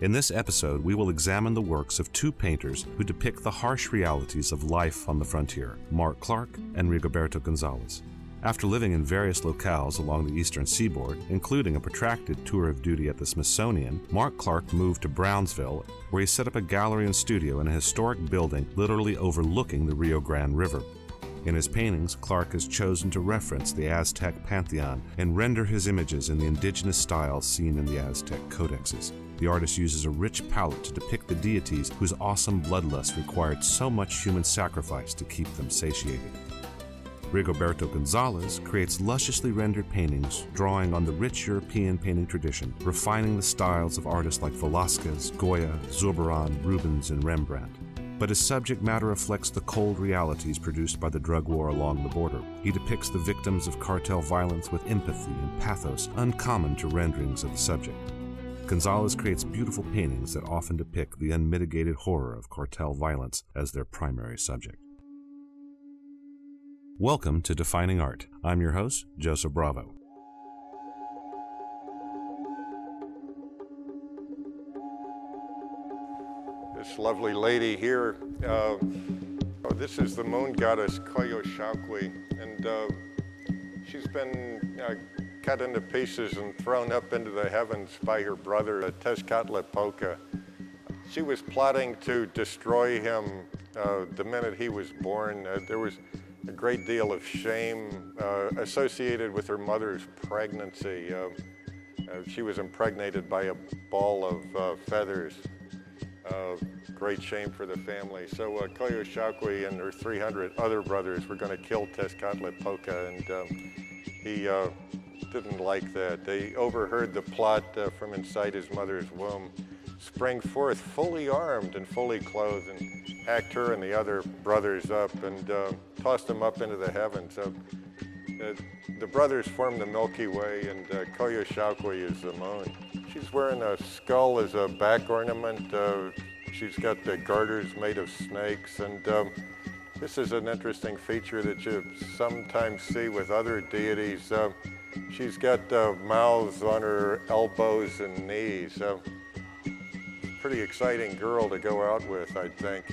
In this episode, we will examine the works of two painters who depict the harsh realities of life on the frontier, Mark Clark and Rigoberto Gonzalez. After living in various locales along the eastern seaboard, including a protracted tour of duty at the Smithsonian, Mark Clark moved to Brownsville, where he set up a gallery and studio in a historic building literally overlooking the Rio Grande River. In his paintings, Clark has chosen to reference the Aztec pantheon and render his images in the indigenous style seen in the Aztec codexes. The artist uses a rich palette to depict the deities whose awesome bloodlust required so much human sacrifice to keep them satiated. Rigoberto Gonzalez creates lusciously rendered paintings drawing on the rich European painting tradition, refining the styles of artists like Velázquez, Goya, Zurbarán, Rubens, and Rembrandt. But his subject matter reflects the cold realities produced by the drug war along the border. He depicts the victims of cartel violence with empathy and pathos uncommon to renderings of the subject. Gonzalez creates beautiful paintings that often depict the unmitigated horror of cartel violence as their primary subject. Welcome to Defining Art. I'm your host, Joseph Bravo. This lovely lady here, this is the moon goddess Coyolxauhqui, and she's been cut into pieces and thrown up into the heavens by her brother, Tezcatlipoca. She was plotting to destroy him the minute he was born. There was a great deal of shame associated with her mother's pregnancy. She was impregnated by a ball of feathers. Great shame for the family. So Coyolxauhqui and her 300 other brothers were going to kill Tezcatlipoca, and he didn't like that. They overheard the plot from inside his mother's womb, sprang forth fully armed and fully clothed, and hacked her and the other brothers up and tossed them up into the heavens. The brothers form the Milky Way, and Coyolxauhqui is the moon. She's wearing a skull as a back ornament. She's got the garters made of snakes, and this is an interesting feature that you sometimes see with other deities. She's got mouths on her elbows and knees. Pretty exciting girl to go out with, I think.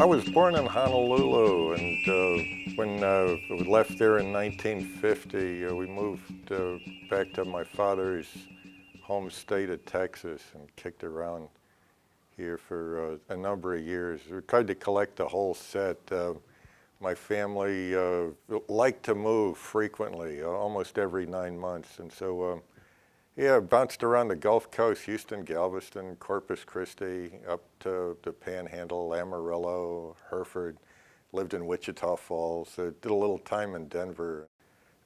I was born in Honolulu, and when we left there in 1950, we moved back to my father's home state of Texas and kicked around here for a number of years. We tried to collect the whole set. My family liked to move frequently, almost every 9 months, and so yeah, bounced around the Gulf Coast, Houston, Galveston, Corpus Christi, up to the Panhandle, Amarillo, Hereford, lived in Wichita Falls, did a little time in Denver.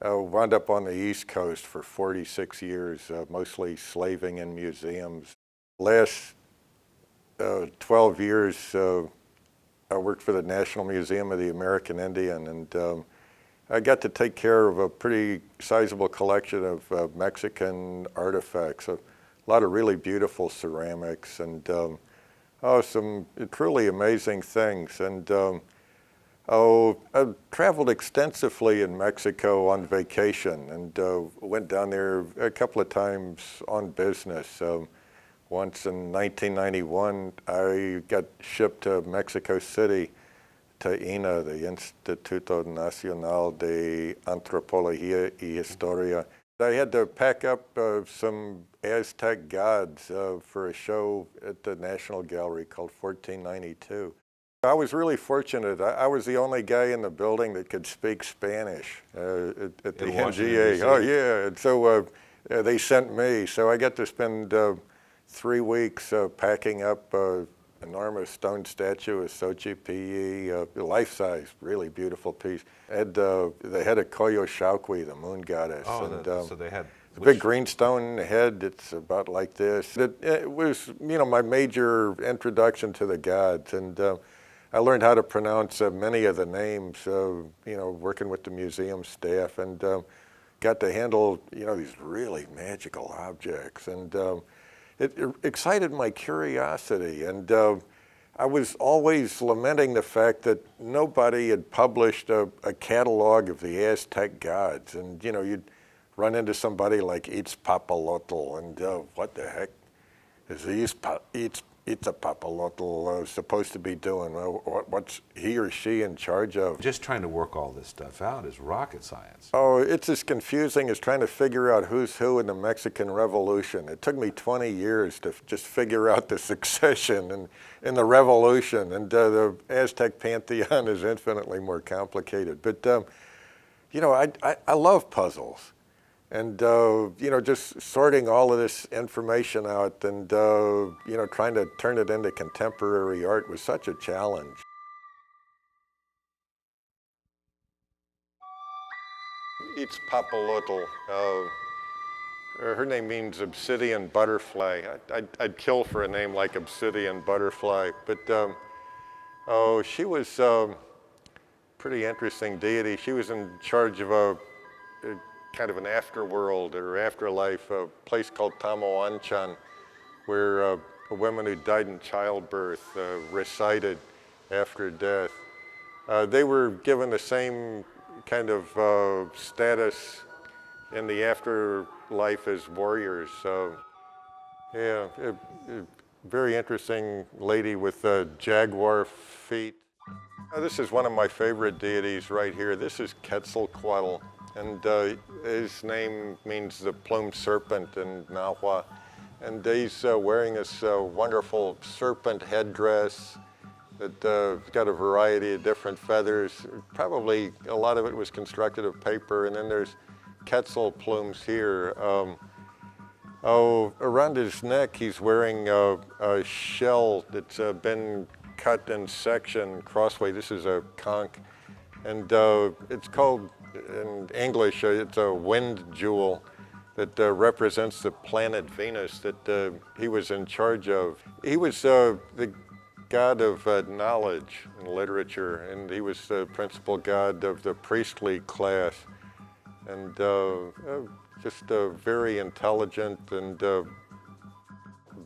Wound up on the East Coast for 46 years, mostly slaving in museums. Last 12 years, I worked for the National Museum of the American Indian, and I got to take care of a pretty sizable collection of Mexican artifacts, a lot of really beautiful ceramics, and some truly amazing things. And I traveled extensively in Mexico on vacation, and went down there a couple of times on business. Once in 1991, I got shipped to Mexico City, to INA, the Instituto Nacional de Antropología y Historia. I had to pack up some Aztec gods for a show at the National Gallery called 1492. I was really fortunate. I was the only guy in the building that could speak Spanish at the NGA. Oh yeah, and so they sent me. So I got to spend 3 weeks packing up enormous stone statue of Xochipilli, life-size, really beautiful piece. Had the head of Coyolxauhqui, the moon goddess. Oh, and, so they had The big greenstone head, it's about like this. It was, you know, my major introduction to the gods, and I learned how to pronounce many of the names, you know, working with the museum staff, and got to handle, you know, these really magical objects, and it excited my curiosity, and I was always lamenting the fact that nobody had published a catalog of the Aztec gods, and, you know, you'd run into somebody like Itzpapalotl, and what the heck is Itzpapalotl supposed to be doing? What's he or she in charge of? Just trying to work all this stuff out is rocket science. Oh, it's as confusing as trying to figure out who's who in the Mexican Revolution. It took me 20 years to just figure out the succession and the revolution, and the Aztec pantheon is infinitely more complicated. But, you know, I love puzzles. And, you know, just sorting all of this information out and, you know, trying to turn it into contemporary art was such a challenge. Itzpapalotl, her name means obsidian butterfly. I'd kill for a name like obsidian butterfly, but oh, she was a pretty interesting deity. She was in charge of a kind of an afterworld or afterlife, a place called Tamoanchan, where women who died in childbirth resided after death. They were given the same kind of status in the afterlife as warriors. Yeah, a very interesting lady with jaguar feet. This is one of my favorite deities right here. This is Quetzalcoatl. And his name means the plumed serpent in Nahua. And he's wearing this wonderful serpent headdress that got a variety of different feathers. Probably a lot of it was constructed of paper. And then there's Quetzal plumes here. Oh, around his neck, he's wearing a shell that's been cut in section crossway. This is a conch. And it's called, in English, it's a wind jewel that represents the planet Venus that he was in charge of. He was the god of knowledge and literature, and he was the principal god of the priestly class, and just a very intelligent and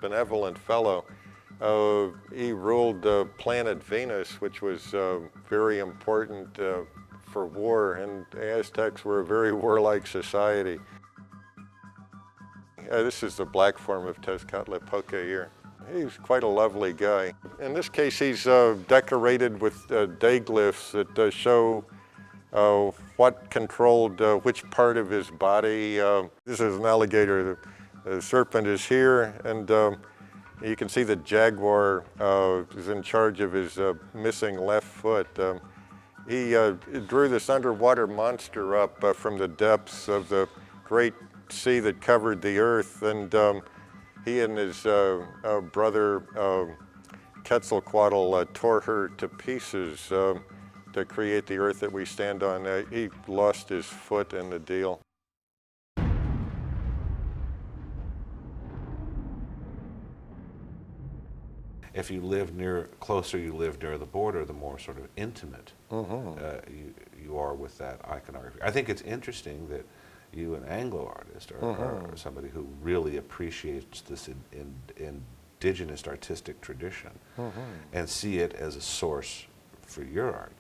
benevolent fellow. He ruled planet Venus, which was very important for war, and the Aztecs were a very warlike society. This is the black form of Tezcatlipoca here. He's quite a lovely guy. In this case, he's decorated with dayglyphs that show what controlled which part of his body. This is an alligator. The serpent is here, and you can see the jaguar is in charge of his missing left foot. He drew this underwater monster up from the depths of the great sea that covered the earth, and he and his brother Quetzalcoatl tore her to pieces to create the earth that we stand on. He lost his foot in the deal. If you live closer you live near the border, the more sort of intimate you are with that iconography. I think it's interesting that you, an Anglo artist, are somebody who really appreciates this indigenous artistic tradition and see it as a source for your art.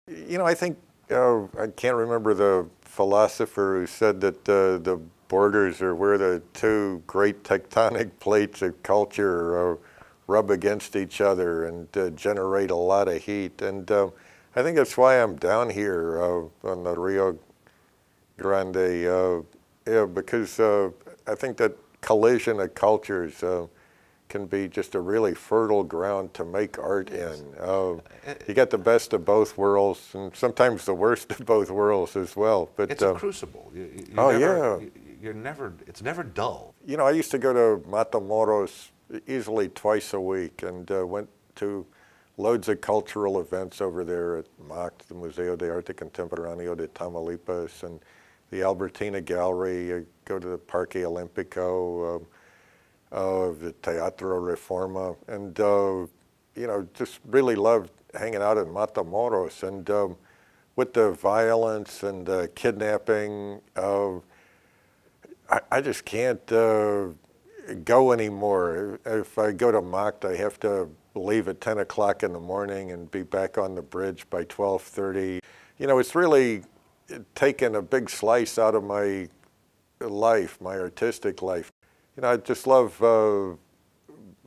You know, I think, I can't remember the philosopher who said that the borders are where the two great tectonic plates of culture rub against each other and generate a lot of heat. And I think that's why I'm down here on the Rio Grande, yeah, because I think that collision of cultures can be just a really fertile ground to make art in. You get the best of both worlds, and sometimes the worst of both worlds as well. But it's a crucible. It's never dull. You know, I used to go to Matamoros easily twice a week, and went to loads of cultural events over there at MACT, the Museo de Arte Contemporáneo de Tamaulipas, and the Albertina Gallery, go to the Parque Olimpico, the Teatro Reforma, and you know, just really loved hanging out in Matamoros. And with the violence and kidnapping, I just can't go anymore. If I go to Macht, I have to leave at 10 o'clock in the morning and be back on the bridge by 12:30. You know, it's really taken a big slice out of my life, my artistic life. You know, I just love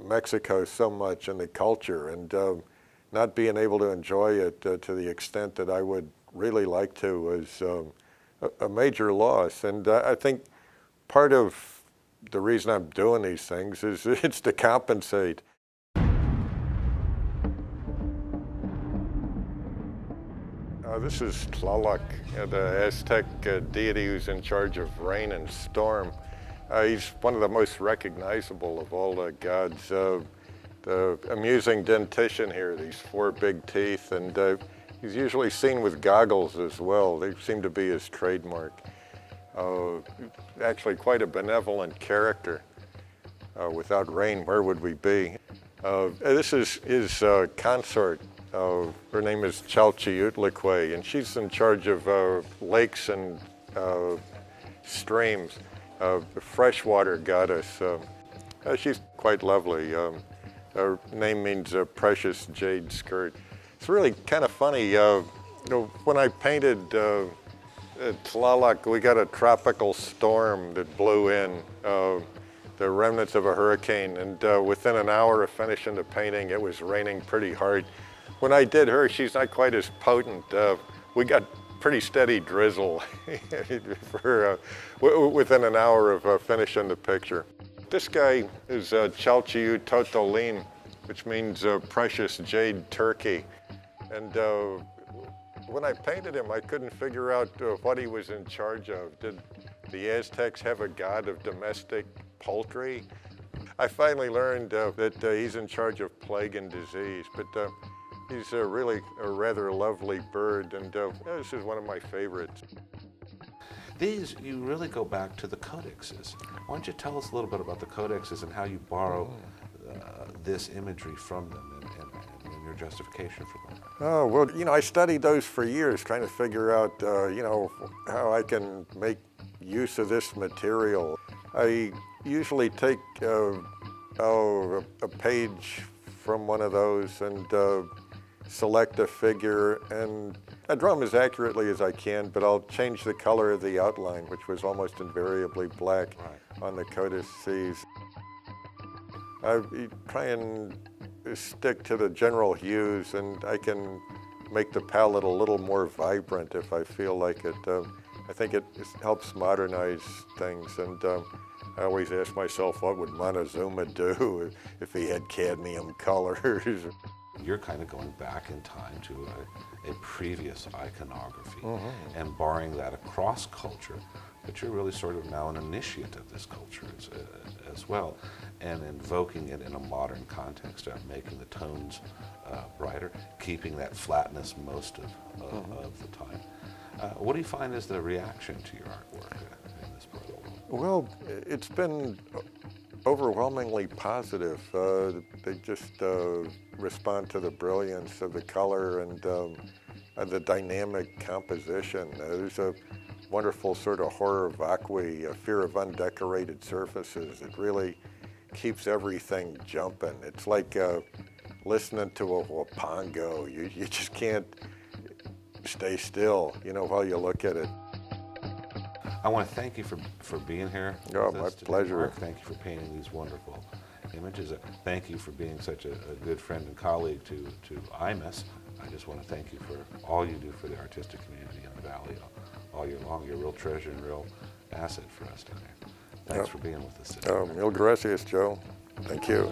Mexico so much and the culture, and not being able to enjoy it to the extent that I would really like to was a major loss. And I think part of the reason I'm doing these things is it's to compensate. This is Tlaloc, the Aztec deity who's in charge of rain and storm. He's one of the most recognizable of all the gods. The amusing dentition here, these 4 big teeth, and he's usually seen with goggles as well. They seem to be his trademark. Actually quite a benevolent character. Without rain, where would we be? This is his consort. Her name is Chalchiuhtlicue, and she's in charge of lakes and streams, freshwater goddess. She's quite lovely. Her name means precious jade skirt. It's really kind of funny. You know, when I painted Tlaloc, we got a tropical storm that blew in, the remnants of a hurricane, and within an hour of finishing the painting, it was raining pretty hard. When I did her, she's not quite as potent. We got pretty steady drizzle for, within an hour of finishing the picture. This guy is Chalchiuhtotolin, which means precious jade turkey. And when I painted him, I couldn't figure out what he was in charge of. Did the Aztecs have a god of domestic poultry? I finally learned that he's in charge of plague and disease, but he's really a rather lovely bird, and this is one of my favorites. These, you really go back to the codexes. Why don't you tell us a little bit about the codexes and how you borrow this imagery from them and your justification for them? Oh, well, you know, I studied those for years, trying to figure out, you know, how I can make use of this material. I usually take a page from one of those and select a figure, and I draw them as accurately as I can, but I'll change the color of the outline, which was almost invariably black on the codices. I try and stick to the general hues, and I can make the palette a little more vibrant if I feel like it. I think it helps modernize things, and I always ask myself, what would Montezuma do if he had cadmium colors? You're kind of going back in time to a previous iconography and borrowing that across culture, but you're really sort of now an initiate of this culture as well, and invoking it in a modern context, making the tones brighter, keeping that flatness most of the time. What do you find is the reaction to your artwork in this project? Well, it's been overwhelmingly positive. They just respond to the brilliance of the color and the dynamic composition. There's a wonderful sort of horror vacui, a fear of undecorated surfaces. It really keeps everything jumping. It's like listening to a huapango. You just can't stay still, you know, while you look at it. I want to thank you for being here. Oh, my pleasure. Mark, thank you for painting these wonderful images. Thank you for being such a good friend and colleague to IMES. I just want to thank you for all you do for the artistic community in the Valley all year long. You're a real treasure and real asset for us down here. Thanks for being with us today. Mil gracias, Joe. Thank you.